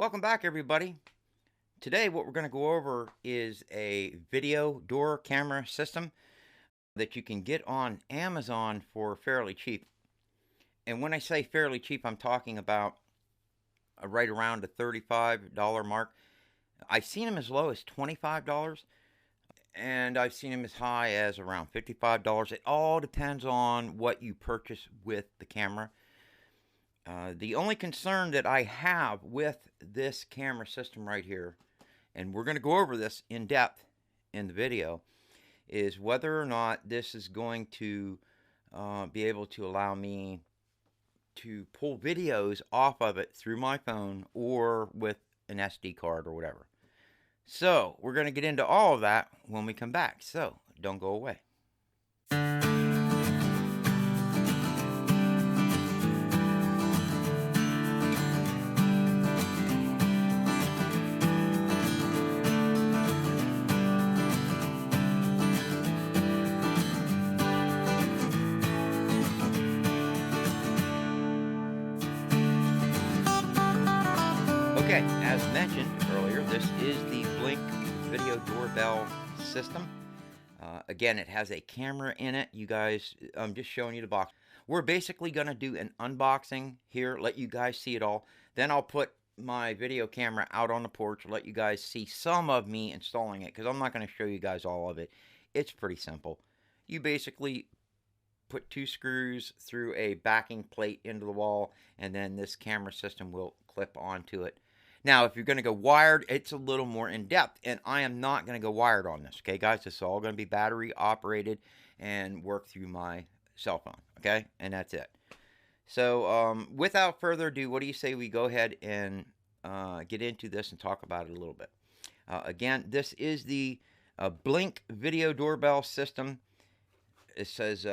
Welcome back, everybody. Today what we're going to go over is a video door camera system that you can get on Amazon for fairly cheap. And when I say fairly cheap, I'm talking about right around the $35 mark. I've seen them as low as $25, and I've seen them as high as around $55. It all depends on what you purchase with the camera. The only concern that I have with this camera system right here, and we're going to go over this in depth in the video, is whether or not this is going to be able to allow me to pull videos off of it through my phone or with an SD card or whatever. So we're going to get into all of that when we come back, so don't go away. Okay, as mentioned earlier, this is the Blink video doorbell system. Again, it has a camera in it. You guys, I'm just showing you the box. We're basically going to do an unboxing here, let you guys see it all. Then I'll put my video camera out on the porch, let you guys see some of me installing it, because I'm not going to show you guys all of it. It's pretty simple. You basically put 2 screws through a backing plate into the wall, and then this camera system will clip onto it. Now, if you're going to go wired, it's a little more in-depth, and I am not going to go wired on this, okay, guys? This is all going to be battery-operated and work through my cell phone, okay? And that's it. So, without further ado, what do you say we go ahead and get into this and talk about it a little bit? Again, this is the Blink video doorbell system. It says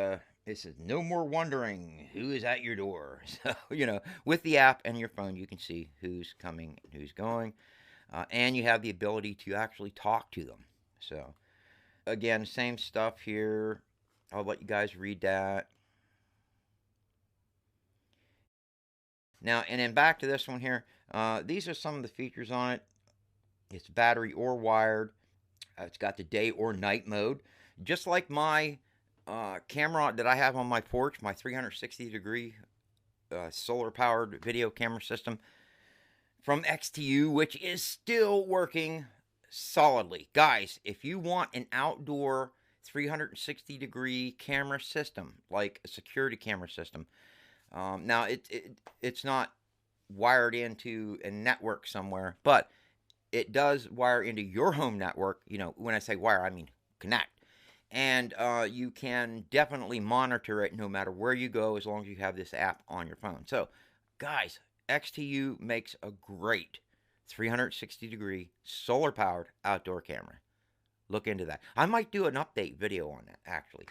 no more wondering who is at your door. So, with the app and your phone, you can see who's coming and who's going. And you have the ability to actually talk to them. So, again, same stuff here. I'll let you guys read that. Now, and then back to this one here. These are some of the features on it. It's battery or wired. It's got the day or night mode. Just like my camera that I have on my porch, my 360-degree solar-powered video camera system from XTU, which is still working solidly. Guys, if you want an outdoor 360-degree camera system, like a security camera system, now it's not wired into a network somewhere, but it does wire into your home network. When I say wire, I mean connect. And you can definitely monitor it no matter where you go, as long as you have this app on your phone. So, guys, XTU makes a great 360-degree solar-powered outdoor camera. Look into that. I might do an update video on that, actually.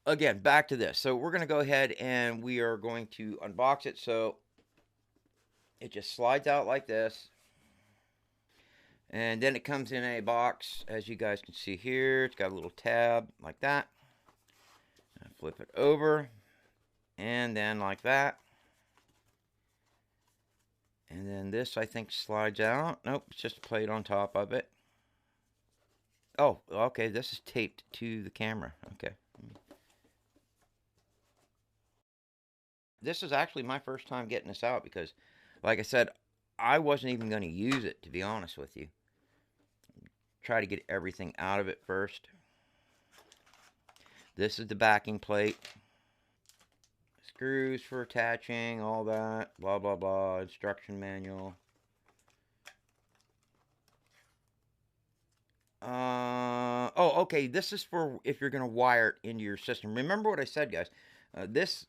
Again, back to this. So we're going to go ahead and we are going to unbox it. So it just slides out like this. And then it comes in a box, as you guys can see here. It's got a little tab like that. Flip it over. And then like that. And then this, I think, slides out. Nope, it's just a plate on top of it. Oh, okay, this is taped to the camera. Okay. This is actually my first time getting this out because, like I said, I wasn't even going to use it, to be honest with you. Try to get everything out of it first. This is the backing plate. Screws for attaching, all that. Blah, blah, blah. Instruction manual. Oh, okay. This is for if you're going to wire it into your system. Remember what I said, guys. This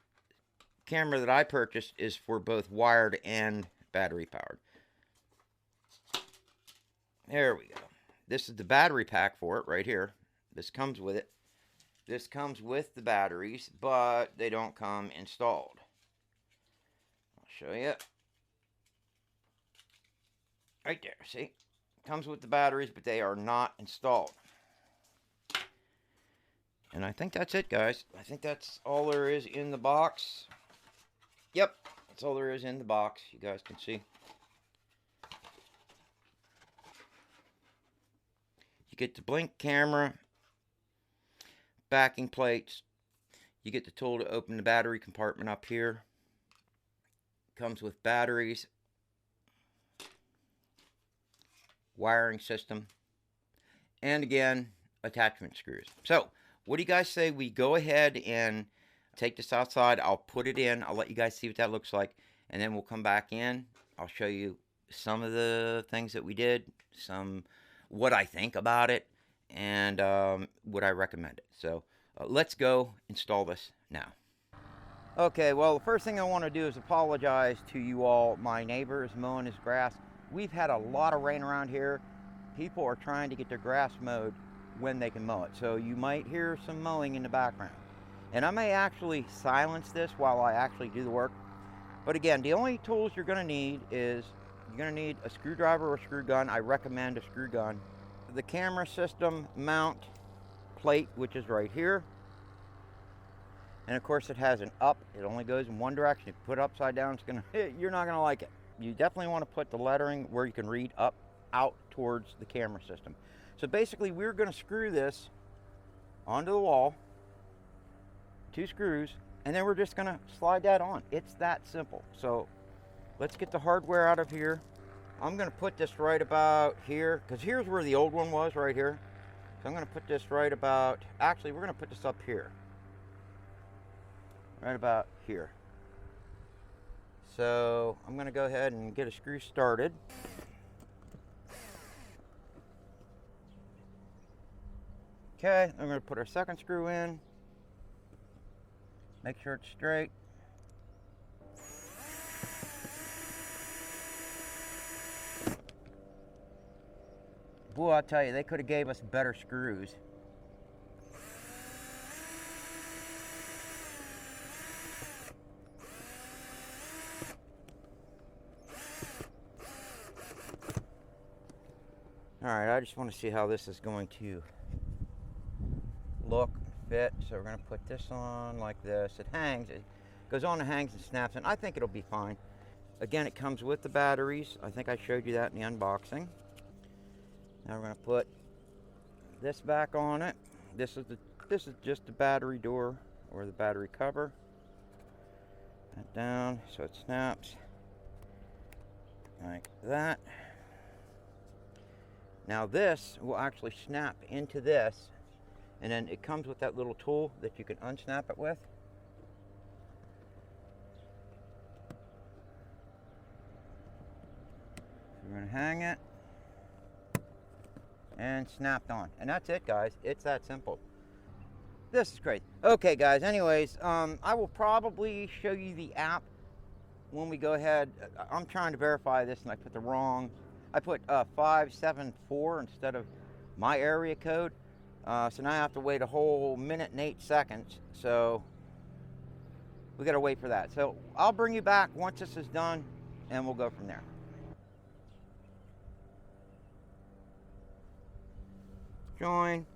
camera that I purchased is for both wired and battery powered. There we go. This is the battery pack for it right here. This comes with it. This comes with the batteries, but they don't come installed. I'll show you. Right there, see? Comes with the batteries, but they are not installed. And I think that's it, guys. I think that's all there is in the box. Yep, that's all there is in the box. You guys can see. get the Blink camera, backing plates. You get the tool to open the battery compartment up here. Comes with batteries, wiring system, and again, attachment screws. So, what do you guys say we go ahead and take this outside? I'll put it in. I'll let you guys see what that looks like. And then we'll come back in. I'll show you some of the things that we did, what I think about it, and would I recommend it. So, let's go install this now. Okay, well, the first thing I want to do is apologize to you all, my neighbors mowing his grass. We've had a lot of rain around here. People are trying to get their grass mowed when they can mow it. So you might hear some mowing in the background. And I may actually silence this while I actually do the work. But again, the only tools you're going to need is you're going to need a screwdriver or a screw gun. I recommend a screw gun. The camera system mount plate, which is right here. And of course it has an up. It only goes in one direction. If you put it upside down, you're not going to like it. You definitely want to put the lettering where you can read up, out towards the camera system. So basically we're going to screw this onto the wall, 2 screws, and then we're just going to slide that on. It's that simple. So let's get the hardware out of here. I'm going to put this right about here, because here's where the old one was, right here. So I'm going to put this right about, actually we're going to put this up here. Right about here. So I'm going to go ahead and get a screw started. Okay, I'm going to put our second screw in. Make sure it's straight. Boy, I'll tell you, they could have gave us better screws. Alright, I just want to see how this is going to look, fit. So we're going to put this on like this. It hangs, it goes on and hangs and snaps, and I think it'll be fine. Again, it comes with the batteries. I think I showed you that in the unboxing. Now we're going to put this back on it. This is just the battery door or the battery cover. That down so it snaps like that. Now this will actually snap into this, and then it comes with that little tool that you can unsnap it with. So we're going to hang it and snapped on, and that's it, guys. It's that simple. This is great. Okay, guys, anyways, I will probably show you the app when we go ahead. I'm trying to verify this, and I put the wrong, I put 574 instead of my area code. So now I have to wait a whole minute and 8 seconds. So we got to wait for that. So I'll bring you back once this is done, and we'll go from there. Join.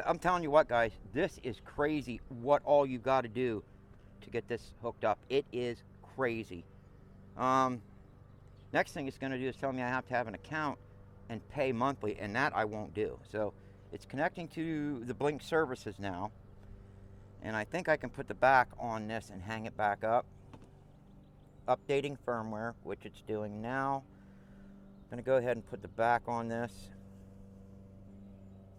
I'm telling you what, guys, this is crazy what all you've got to do to get this hooked up. It is crazy. Next thing it's going to do is tell me I have to have an account and pay monthly, and that I won't do. So it's connecting to the Blink services now, and I think I can put the back on this and hang it back up. Updating firmware, which it's doing now. I'm going to go ahead and put the back on this.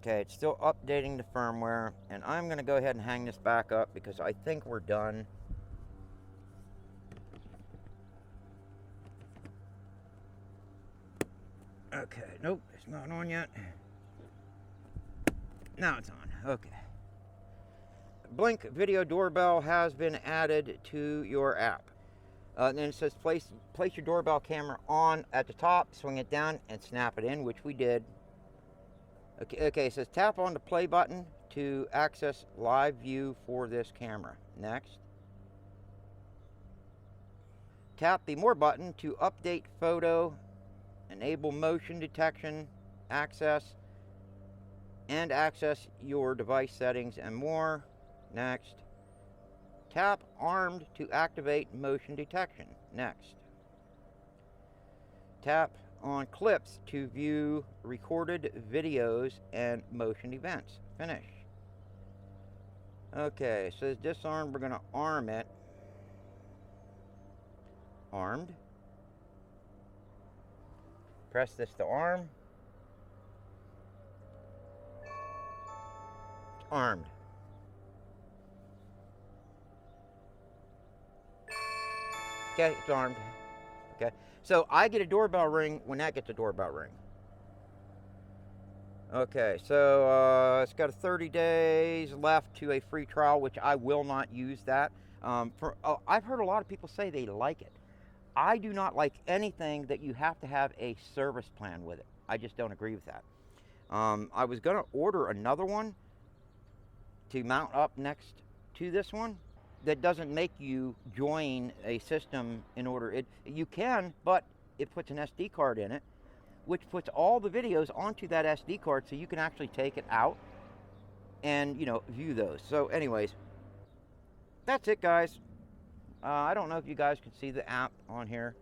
Okay, it's still updating the firmware, and I'm going to go ahead and hang this back up because I think we're done. Okay, nope, it's not on yet. Now it's on. Okay. Blink video doorbell has been added to your app. And then it says place your doorbell camera on at the top, swing it down, and snap it in, which we did. Okay, it says tap on the play button to access live view for this camera. Next. Tap the more button to update photo, enable motion detection, access your device settings and more. Next. Tap armed to activate motion detection. Next. Tap on clips to view recorded videos and motion events. Finish. Okay, it says disarmed. We're going to arm it. Armed. Press this to arm. Armed. Okay, it's armed. Okay, so I get a doorbell ring when that gets a doorbell ring. Okay, so it's got 30 days left to a free trial, which I will not use that. I've heard a lot of people say they like it. I do not like anything that you have to have a service plan with it. I just don't agree with that. I was going to order another one to mount up next to this one that doesn't make you join a system in order. You can, but it puts an SD card in it, which puts all the videos onto that SD card so you can actually take it out and, view those. So anyways, that's it, guys. I don't know if you guys can see the app on here.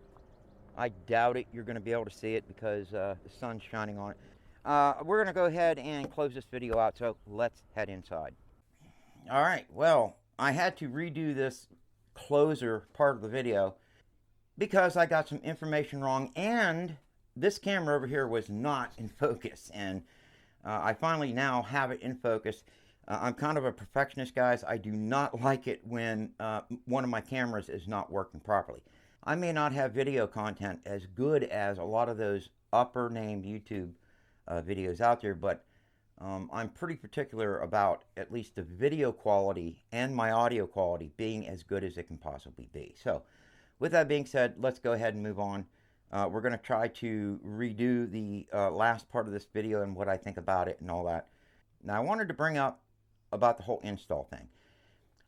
I doubt it. You're going to be able to see it because the sun's shining on it. We're going to go ahead and close this video out, so let's head inside. All right, well, I had to redo this closer part of the video because I got some information wrong, and this camera over here was not in focus, and I finally now have it in focus. I'm kind of a perfectionist, guys. I do not like it when one of my cameras is not working properly. I may not have video content as good as a lot of those upper name YouTube videos out there, but I'm pretty particular about at least the video quality and my audio quality being as good as it can possibly be. So with that being said, let's go ahead and move on. We're going to try to redo the last part of this video and what I think about it and all that. Now I wanted to bring up about the whole install thing.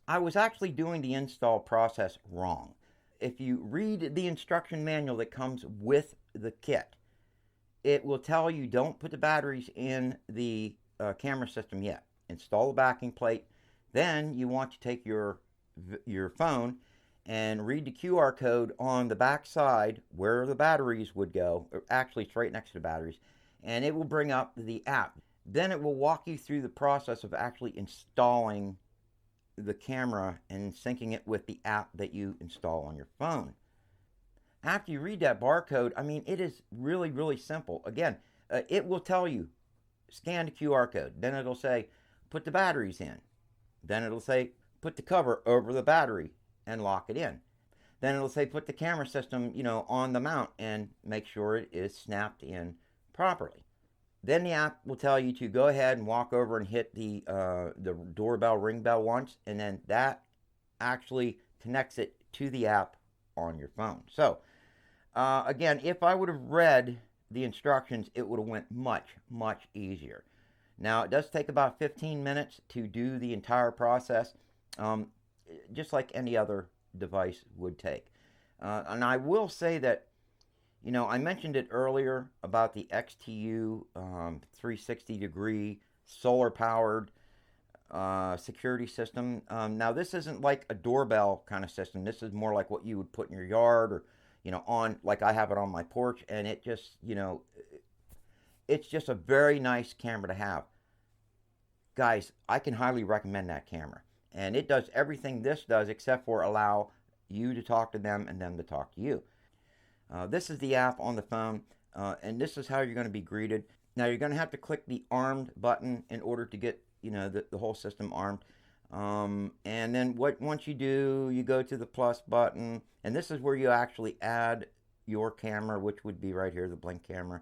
I was actually doing the install process wrong. If you read the instruction manual that comes with the kit, it will tell you don't put the batteries in the camera system yet. Install the backing plate. Then you want to take your phone and read the QR code on the back side where the batteries would go, or actually it's right next to the batteries, and it will bring up the app. Then it will walk you through the process of actually installing the camera and syncing it with the app that you install on your phone. After you read that barcode, I mean, it is really, really simple. Again, it will tell you, scan the QR code. Then it'll say, put the batteries in. Then it'll say, put the cover over the battery and lock it in. Then it'll say, put the camera system, on the mount and make sure it is snapped in properly. Then the app will tell you to go ahead and walk over and hit the doorbell ring bell once, and then that actually connects it to the app on your phone. So again, if I would have read the instructions, it would have went much, much easier. Now it does take about 15 minutes to do the entire process, just like any other device would take. And I will say that, I mentioned it earlier about the XTU 360-degree solar-powered security system. Now, this isn't like a doorbell kind of system. This is more like what you would put in your yard or, on, like I have it on my porch. And it just, it's just a very nice camera to have. Guys, I can highly recommend that camera. And it does everything this does except for allow you to talk to them and them to talk to you. This is the app on the phone, and this is how you're going to be greeted. Now, you're going to have to click the armed button in order to get, the whole system armed. And then once you do, you go to the plus button, and this is where you actually add your camera, which would be right here, the Blink camera.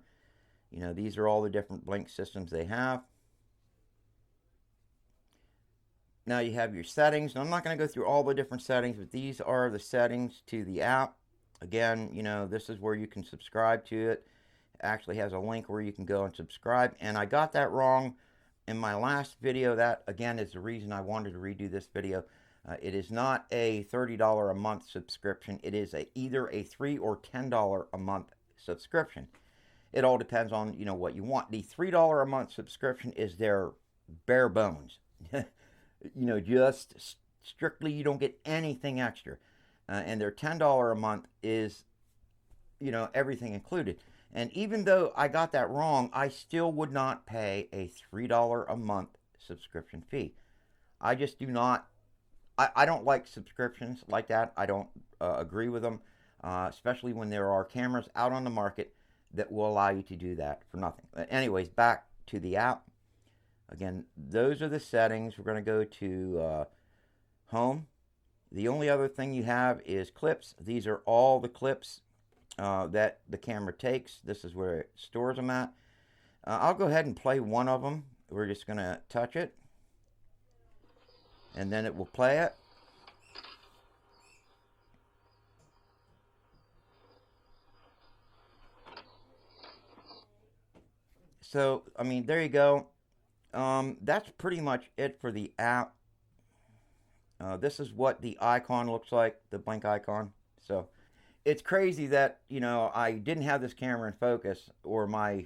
These are all the different Blink systems they have. Now you have your settings. Now, I'm not going to go through all the different settings, but these are the settings to the app. Again, this is where you can subscribe to it. It actually has a link where you can go and subscribe. And I got that wrong in my last video. That, again, is the reason I wanted to redo this video. It is not a $30 a month subscription. It is either a $3 or $10 a month subscription. It all depends on, what you want. The $3 a month subscription is their bare bones. Just strictly, you don't get anything extra. And their $10 a month is everything included. And even though I got that wrong, I still would not pay a $3 a month subscription fee. I just do not. I don't like subscriptions like that. I don't agree with them, especially when there are cameras out on the market that will allow you to do that for nothing. Anyways, back to the app. Again, those are the settings. We're going to go to home. The only other thing you have is clips. These are all the clips that the camera takes. This is where it stores them at. I'll go ahead and play one of them. We're just going to touch it, and then it will play it. So, I mean, there you go. That's pretty much it for the app. This is what the icon looks like, the blink icon. So, it's crazy that, I didn't have this camera in focus, or my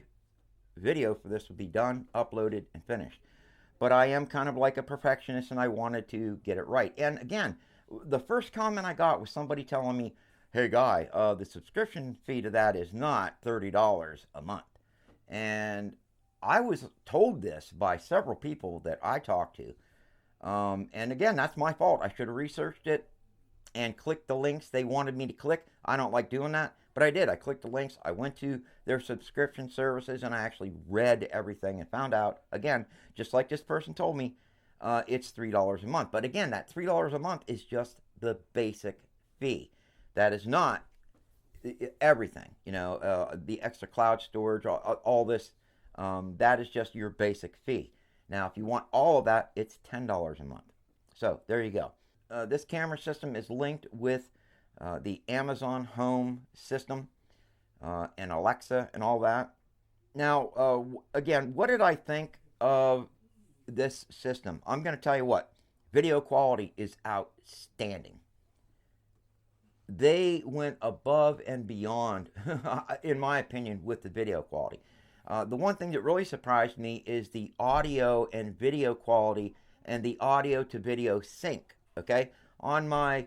video for this would be done, uploaded, and finished. But I am kind of like a perfectionist, and I wanted to get it right. And again, the first comment I got was somebody telling me, hey guy, the subscription fee to that is not $30 a month. And I was told this by several people that I talked to. And again, that's my fault. I should have researched it and clicked the links they wanted me to click. I don't like doing that, but I did. I clicked the links. I went to their subscription services, and I actually read everything and found out, again, just like this person told me, it's $3 a month. But again, that $3 a month is just the basic fee. That is not everything, the extra cloud storage, all this, that is just your basic fee. Now, if you want all of that, it's $10 a month. So, there you go. This camera system is linked with the Amazon Home system and Alexa and all that. Now, again, what did I think of this system? I'm going to tell you what. Video quality is outstanding. They went above and beyond, in my opinion, with the video quality. The one thing that really surprised me is the audio and video quality and the audio to video sync. Okay, on my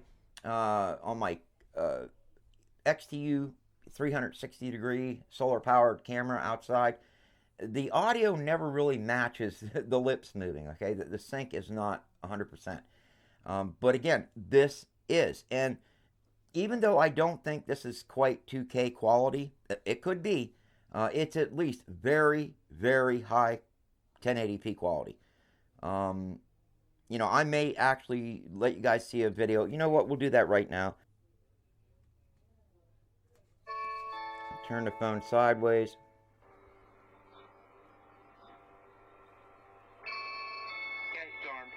XTU 360 degree solar powered camera outside, the audio never really matches the lips moving. Okay, the sync is not 100%. But again, this is, and even though I don't think this is quite 2K quality, it could be. It's at least very, very high 1080p quality. I may actually let you guys see a video. You know what? We'll do that right now. Turn the phone sideways. Okay, it's armed.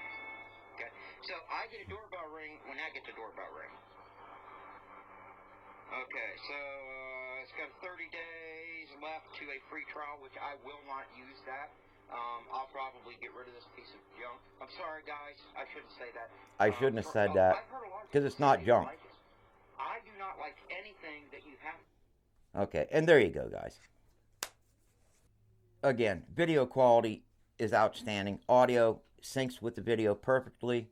Okay. So I get a doorbell ring when I get the doorbell ring. Okay, so it's got 30 days left to a free trial, which I will not use that. I'll probably get rid of this piece of junk. I'm sorry, guys. I shouldn't say that. I shouldn't have said that, because it's not junk. I do not like anything that you have. Okay, and there you go, guys. Again, video quality is outstanding. Audio syncs with the video perfectly.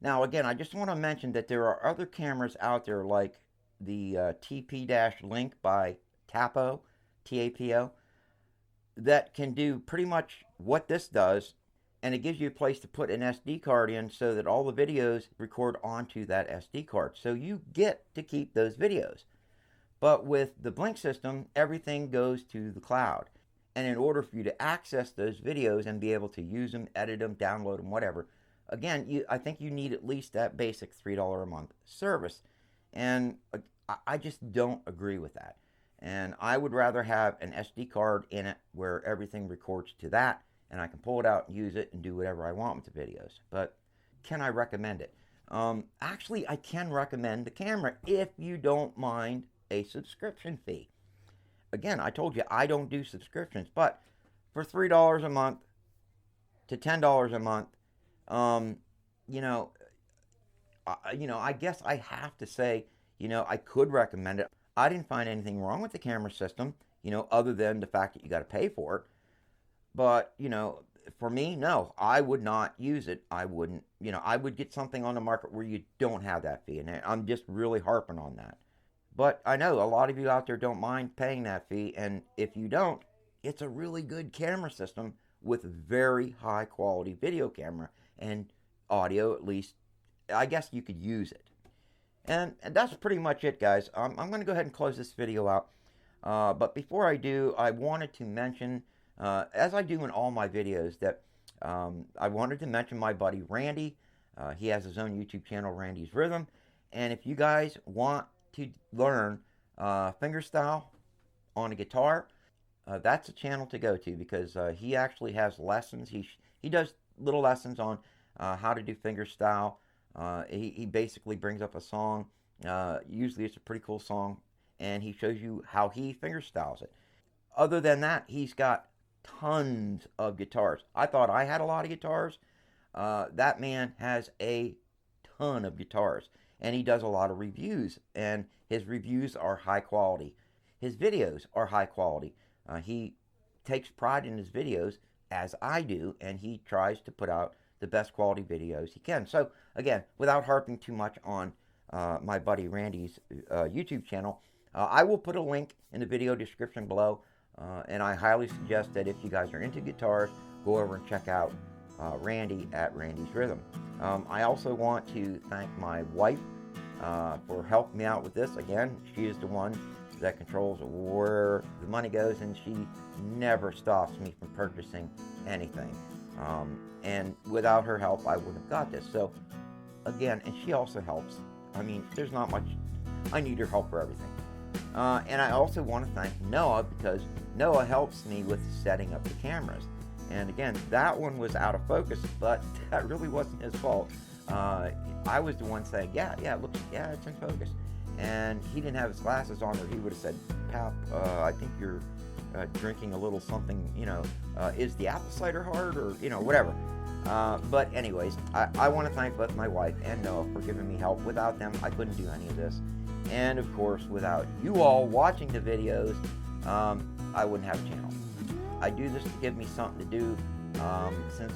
Now, again, I just want to mention that there are other cameras out there like the TP-Link by Tapo, T-A-P-O, that can do pretty much what this does, and it gives you a place to put an SD card in so that all the videos record onto that SD card. So you get to keep those videos. But with the Blink system, everything goes to the cloud. And in order for you to access those videos and be able to use them, edit them, download them, whatever, again, I think you need at least that basic $3 a month service. And I just don't agree with that. And I would rather have an SD card in it where everything records to that, and I can pull it out and use it and do whatever I want with the videos. But can I recommend it? Actually, I can recommend the camera if you don't mind a subscription fee. Again, I told you I don't do subscriptions, but for $3 a month to $10 a month, I guess I have to say, I could recommend it. I didn't find anything wrong with the camera system, other than the fact that you got to pay for it. But, for me, no, I would not use it. I wouldn't, I would get something on the market where you don't have that fee. And I'm just really harping on that. But I know a lot of you out there don't mind paying that fee, and if you don't, it's a really good camera system with very high quality video camera and audio. At least I guess you could use it. And that's pretty much it, guys. I'm going to go ahead and close this video out. But before I do, I wanted to mention, as I do in all my videos, that I wanted to mention my buddy Randy. He has his own YouTube channel, Randy's Rhythm. And if you guys want to learn fingerstyle on a guitar, that's a channel to go to, because he actually has lessons. He does little lessons on how to do fingerstyle. He basically brings up a song. Usually it's a pretty cool song, and he shows you how he fingerstyles it. Other than that, he's got tons of guitars. I thought I had a lot of guitars. That man has a ton of guitars, and he does a lot of reviews, and his reviews are high quality. His videos are high quality. He takes pride in his videos, as I do, and he tries to put out the best quality videos he can. So again, without harping too much on my buddy Randy's YouTube channel, I will put a link in the video description below, and I highly suggest that if you guys are into guitars, go over and check out Randy at Randy's Rhythm. I also want to thank my wife for helping me out with this. Again, she is the one that controls where the money goes, and she never stops me from purchasing anything. And without her help, I wouldn't have got this. So again, and she also helps. I mean, there's not much. I need her help for everything. And I also want to thank Noah, because Noah helps me with setting up the cameras. And again, that one was out of focus, but that really wasn't his fault. I was the one saying, yeah, it's in focus. And he didn't have his glasses on, or he would have said, Pap, I think you're drinking a little something, is the apple cider hard, or, whatever. But anyways, I want to thank both my wife and Noah for giving me help. Without them, I couldn't do any of this. And of course, without you all watching the videos, I wouldn't have a channel. I do this to give me something to do, since,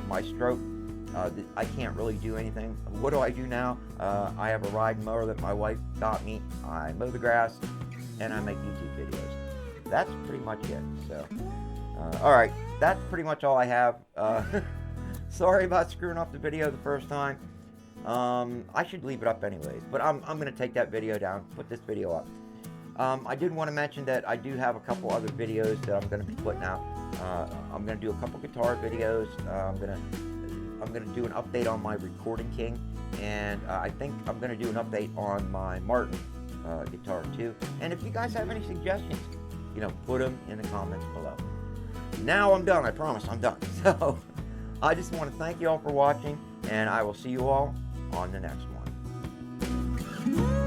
my stroke, I can't really do anything. What do I do now? I have a riding mower that my wife got me. I mow the grass, and I make YouTube videos. That's pretty much it. So, alright, that's pretty much all I have. Sorry about screwing up the video the first time. I should leave it up anyways, but I'm going to take that video down, put this video up. I did want to mention that I do have a couple other videos that I'm going to be putting out. I'm going to do a couple guitar videos. I'm going to do an update on my Recording King, and I think I'm going to do an update on my Martin guitar too. And if you guys have any suggestions, put them in the comments below. Now I'm done. I promise I'm done. So I just want to thank you all for watching, and I will see you all on the next one.